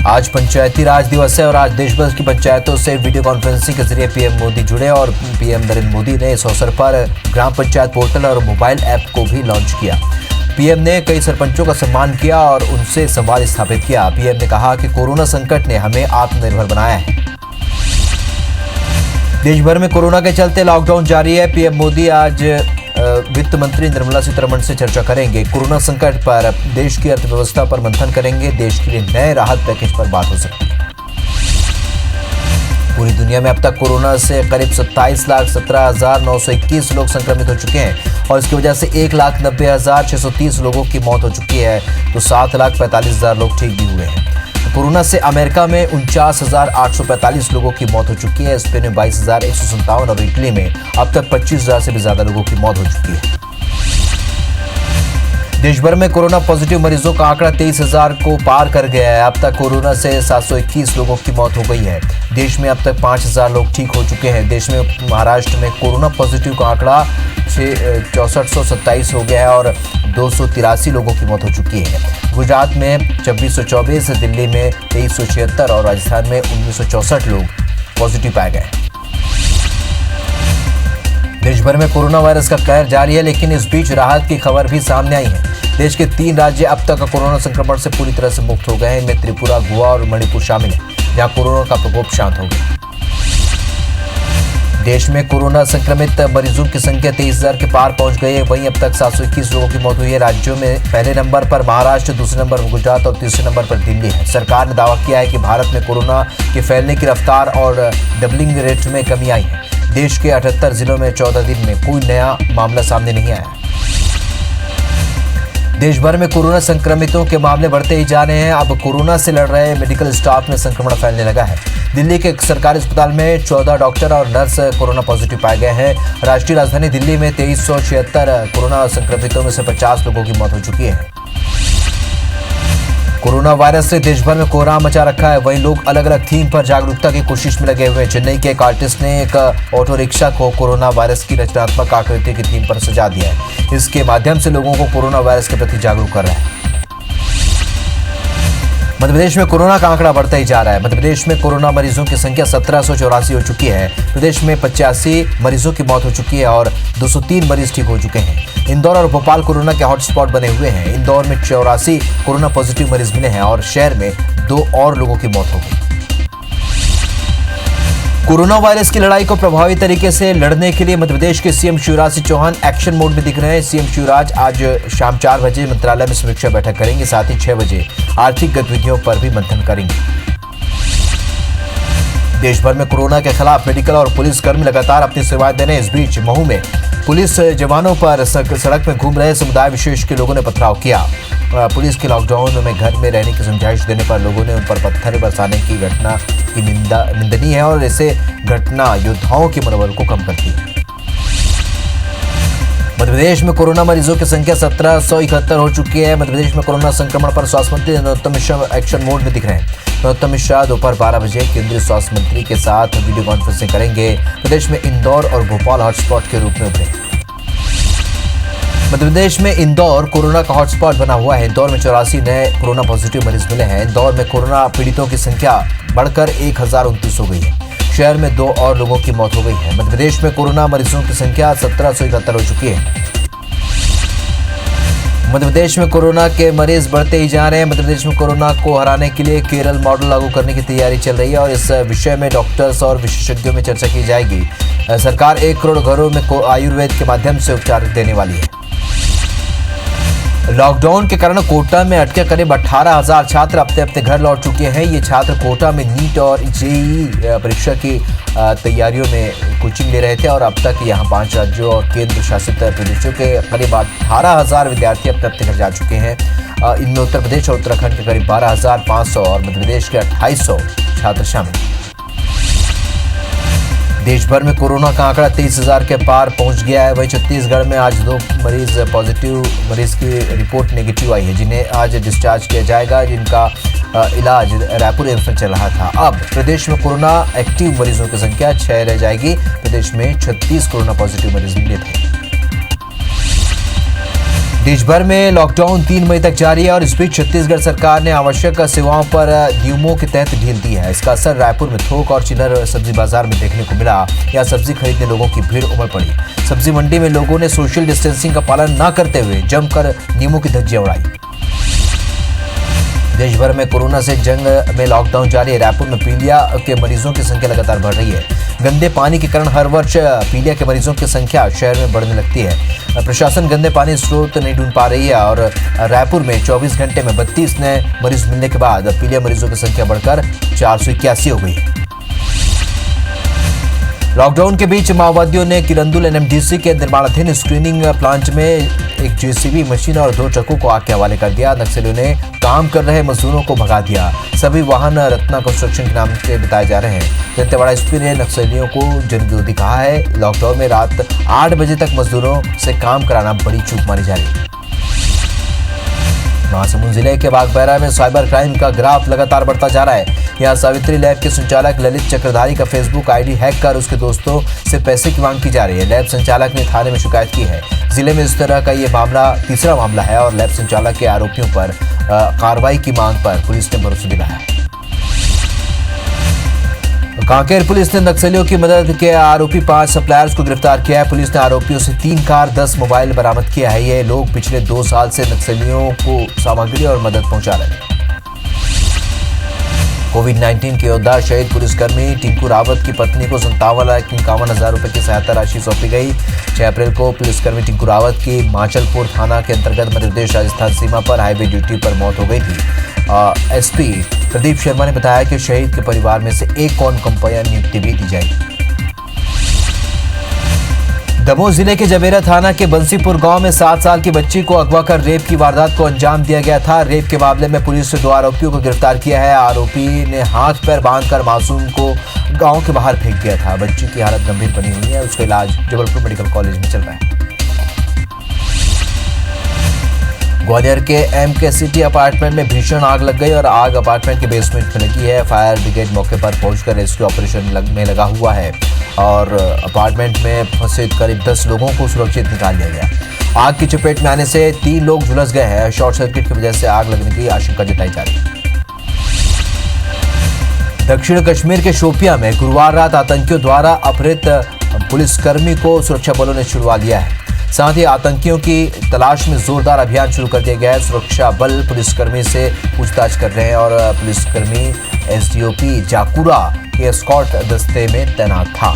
आज पंचायती राज दिवस है और आज देश भर की पंचायतों से वीडियो कॉन्फ्रेंसिंग के जरिए पीएम मोदी जुड़े और पीएम नरेंद्र मोदी ने इस अवसर पर ग्राम पंचायत पोर्टल और मोबाइल ऐप को भी लॉन्च किया। पीएम ने कई सरपंचों का सम्मान किया और उनसे संवाद स्थापित किया। पीएम ने कहा कि कोरोना संकट ने हमें आत्मनिर्भर बनाया है। देश भर में कोरोना के चलते लॉकडाउन जारी है। पीएम मोदी आज वित्त मंत्री निर्मला सीतारमण से चर्चा करेंगे। कोरोना संकट पर देश की अर्थव्यवस्था पर मंथन करेंगे। देश के लिए नए राहत पैकेज पर बात हो सकती है। पूरी दुनिया में अब तक कोरोना से करीब 27,17,921 लोग संक्रमित हो चुके हैं और इसकी वजह से 1,90,630 लोगों की मौत हो चुकी है तो 7,45,000 लोग ठीक भी हुए हैं। कोरोना से अमेरिका में 49,845 लोगों की मौत हो चुकी है। स्पेन में 22,157 और इटली में अब तक 25,000 से भी ज्यादा लोगों की मौत हो चुकी है। देश भर में कोरोना पॉजिटिव मरीजों का आंकड़ा 23,000 को पार कर गया है। अब तक कोरोना से 721 लोगों की मौत हो गई है। देश में अब तक 5,000 लोग ठीक हो चुके हैं। देश में महाराष्ट्र में कोरोना पॉजिटिव का आंकड़ा 6427 हो गया है और 283 लोगों की मौत हो चुकी है। गुजरात में 2624, दिल्ली में 2376 और राजस्थान में 1964 लोग पॉजिटिव पाए गए। देश भर में कोरोना वायरस का कहर जारी है, लेकिन इस बीच राहत की खबर भी सामने आई है। देश के 3 राज्य अब तक कोरोना संक्रमण से पूरी तरह से मुक्त हो गए हैं। इनमें त्रिपुरा, गोवा और मणिपुर शामिल है, जहां कोरोना का प्रकोप शांत हो गया। देश में कोरोना संक्रमित मरीजों की संख्या 23,000 के पार पहुंच गई है। वहीं अब तक 721 लोगों की मौत हुई है। राज्यों में पहले नंबर पर महाराष्ट्र, दूसरे नंबर पर गुजरात और तीसरे नंबर पर दिल्ली है। सरकार ने दावा किया है कि भारत में कोरोना के फैलने की रफ्तार और डबलिंग रेट में कमी आई है। देश के 78 जिलों में 14 दिन में कोई नया मामला सामने नहीं आया। देश भर में कोरोना संक्रमितों के मामले बढ़ते ही जा रहे हैं। अब कोरोना से लड़ रहे मेडिकल स्टाफ में संक्रमण फैलने लगा है। दिल्ली के एक सरकारी अस्पताल में 14 डॉक्टर और नर्स कोरोना पॉजिटिव पाए गए हैं। राष्ट्रीय राजधानी दिल्ली में 2376 कोरोना संक्रमितों में से 50 लोगों की मौत हो चुकी है। कोरोना वायरस से देश भर में कोहराम मचा रखा है। वहीं लोग अलग अलग थीम पर जागरूकता की कोशिश में लगे हुए हैं। चेन्नई के एक आर्टिस्ट ने एक ऑटो रिक्शा को कोरोना वायरस की रचनात्मक आकृति की थीम पर सजा दिया है। इसके माध्यम से लोगों को कोरोना वायरस के प्रति जागरूक कर रहा है। मध्य प्रदेश में कोरोना का आंकड़ा बढ़ता ही जा रहा है। मध्य प्रदेश में कोरोना मरीजों की संख्या 1784 हो चुकी है। प्रदेश में 85 मरीजों की मौत हो चुकी है और 203 मरीज ठीक हो चुके हैं। इंदौर और भोपाल कोरोना के हॉटस्पॉट बने हुए हैं। इंदौर में 84 कोरोना पॉजिटिव मरीज मिले हैं और शहर में 2 और लोगों की मौत हो गई। कोरोना वायरस की लड़ाई को प्रभावी तरीके से लड़ने के लिए मध्य प्रदेश के CM Shivraj Singh Chouhan action mode में दिख रहे हैं। सीएम शिवराज आज शाम 4 बजे मंत्रालय में समीक्षा बैठक करेंगे। साथ ही 6 बजे आर्थिक गतिविधियों पर भी मंथन करेंगे। देश भर में कोरोना के खिलाफ मेडिकल और पुलिस कर्मी लगातार अपनी सेवाएं दे रहे हैं। इस बीच महू में पुलिस जवानों पर सड़क में घूम रहे समुदाय विशेष के लोगों ने पथराव किया। पुलिस के लॉकडाउन में घर में रहने की समझाइश देने पर लोगों ने उन पर पत्थर बरसाने की घटना की निंदनीय है और ऐसे घटना योद्धाओं के मनोबल को कम करती है। मध्य प्रदेश में कोरोना मरीजों की संख्या 1771 हो चुकी है। मध्य प्रदेश में कोरोना संक्रमण पर स्वास्थ्य मंत्री नरोत्तम मिश्रा एक्शन मोड में दिख रहे हैं। नरोत्तम मिश्रा दोपहर 12 बजे केंद्रीय स्वास्थ्य मंत्री के साथ वीडियो कॉन्फ्रेंसिंग करेंगे। प्रदेश में इंदौर और भोपाल हॉटस्पॉट के रूप में उभरे। मध्य प्रदेश में इंदौर कोरोना का हॉटस्पॉट बना हुआ है। इंदौर में 84 नए कोरोना पॉजिटिव मरीज मिले हैं। इंदौर में कोरोना पीड़ितों की संख्या बढ़कर 1029 हो गई है। शहर में 2 और लोगों की मौत हो गई है। मध्य प्रदेश में कोरोना मरीजों की संख्या 1771 हो चुकी है। मध्य प्रदेश में कोरोना के मरीज बढ़ते ही जा रहे हैं। मध्य प्रदेश में कोरोना को हराने के लिए केरल मॉडल लागू करने की तैयारी चल रही है और इस विषय में डॉक्टर्स और विशेषज्ञों में चर्चा की जाएगी। सरकार 1 करोड़ घरों में आयुर्वेद के माध्यम से उपचार देने वाली है। लॉकडाउन के कारण कोटा में अटके करीब 18,000 छात्र अपने घर लौट चुके हैं। ये छात्र कोटा में नीट और जेईई परीक्षा की तैयारियों में कोचिंग ले रहे थे और अब तक यहां 5 राज्यों और केंद्र शासित प्रदेशों के करीब 18,000 विद्यार्थी अपने घर जा चुके हैं। इनमें उत्तर प्रदेश और उत्तराखंड के करीब 12,500 और मध्य प्रदेश के 2,800 छात्र शामिल। देश भर में कोरोना का आंकड़ा 23,000 के पार पहुंच गया है। वहीं छत्तीसगढ़ में आज 2 पॉजिटिव मरीज की रिपोर्ट नेगेटिव आई है, जिन्हें आज डिस्चार्ज किया जाएगा, जिनका इलाज रायपुर एम्स में चल रहा था। अब प्रदेश में कोरोना एक्टिव मरीजों की संख्या 6 रह जाएगी। प्रदेश में 36 कोरोना पॉजिटिव मरीज मिले थे। देश भर में लॉकडाउन 3 मई तक जारी है और इस बीच छत्तीसगढ़ सरकार ने आवश्यक सेवाओं पर नियमों के तहत ढील दी है। इसका असर रायपुर में थोक और चिल्लर सब्जी बाजार में देखने को मिला। यहाँ सब्जी खरीदने लोगों की भीड़ उमड़ पड़ी। सब्जी मंडी में लोगों ने सोशल डिस्टेंसिंग का पालन न करते हुए जमकर नियमों की धज्जियां उड़ाई। देश भर में कोरोना से जंग में लॉकडाउन जारी है। रायपुर में पीलिया के मरीजों की संख्या लगातार बढ़ रही है। गंदे पानी के कारण हर वर्ष पीलिया के मरीजों की संख्या शहर में बढ़ने लगती है। प्रशासन गंदे पानी स्रोत नहीं ढूंढ पा रही है और रायपुर में 24 घंटे में 32 नए मरीज मिलने के बाद पीलिया मरीजों की संख्या बढ़कर 481 हो गई है। लॉकडाउन के बीच माओवादियों ने किरंदुल एनएमडीसी के निर्माणाधीन स्क्रीनिंग प्लांट में एक जेसीबी मशीन और 2 ट्रकों को आग के हवाले कर दिया। नक्सलियों ने काम कर रहे मजदूरों को भगा दिया। सभी वाहन रत्ना कंस्ट्रक्शन के नाम से बताए जा रहे हैं। दंतेवाड़ा एसपी ने नक्सलियों को जनविरोधी कहा है। लॉकडाउन में रात 8 बजे तक मजदूरों से काम कराना बड़ी चूक मानी जा रही है। महासमुंद जिले के बागबाहरा में साइबर क्राइम का ग्राफ लगातार बढ़ता जा रहा है। यहाँ सावित्री लैब के संचालक ललित चक्रधारी का फेसबुक आईडी हैक कर उसके दोस्तों से पैसे की मांग की जा रही है। लैब संचालक ने थाने में शिकायत की है। जिले में इस तरह का ये मामला तीसरा मामला है और लैब संचालक के आरोपियों पर कार्रवाई की मांग पर पुलिस ने भरोसा दिलाया है। कांकेर पुलिस ने नक्सलियों की मदद के आरोपी 5 सप्लायर्स को गिरफ्तार किया है। पुलिस ने आरोपियों से 3 कार 10 मोबाइल बरामद किया है। ये लोग पिछले 2 साल से नक्सलियों को सामग्री और मदद पहुंचा रहे हैं। कोविड-19 के योद्धा शहीद पुलिसकर्मी टिंकू रावत की पत्नी को 57,51,000 रुपए की सहायता राशि सौंपी गई। 6 अप्रैल को पुलिसकर्मी टिंकू रावत की माचलपुर थाना के अंतर्गत मध्य प्रदेश राजस्थान सीमा पर हाईवे ड्यूटी पर मौत हो गई थी। एसपी प्रदीप शर्मा ने बताया कि शहीद के परिवार में से एक और कंपनी नियुक्ति भी दी जाएगी। दमोह जिले के जबेरा थाना के बंसीपुर गांव में 7 साल की बच्ची को अगवा कर रेप की वारदात को अंजाम दिया गया था। रेप के मामले में पुलिस ने 2 आरोपियों को गिरफ्तार किया है। आरोपी ने हाथ पैर बांधकर मासूम को गांव के बाहर फेंक दिया था। बच्ची की हालत गंभीर बनी हुई है। उसका इलाज जबलपुर मेडिकल कॉलेज में चल रहा है। ग्वालियर के एमके सिटी अपार्टमेंट में भीषण आग लग गई और आग अपार्टमेंट के बेसमेंट में लगी है। फायर ब्रिगेड मौके पर पहुंचकर रेस्क्यू ऑपरेशन में लगा हुआ है और अपार्टमेंट में फंसे करीब 10 लोगों को सुरक्षित निकाल लिया गया। आग की चपेट में आने से 3 लोग झुलस गए हैं। शॉर्ट सर्किट की वजह से आग लगने की आशंका जताई जा रही है। दक्षिण कश्मीर के शोपियां में गुरुवार रात आतंकियों द्वारा अपहृत पुलिसकर्मी को सुरक्षा बलों ने छुड़वा लिया है। साथ ही आतंकियों की तलाश में जोरदार अभियान शुरू कर दिया गया है। सुरक्षा बल पुलिसकर्मी से पूछताछ कर रहे हैं और पुलिसकर्मी एसडीओपी जाकुरा के एस्कॉर्ट दस्ते में तैनात था।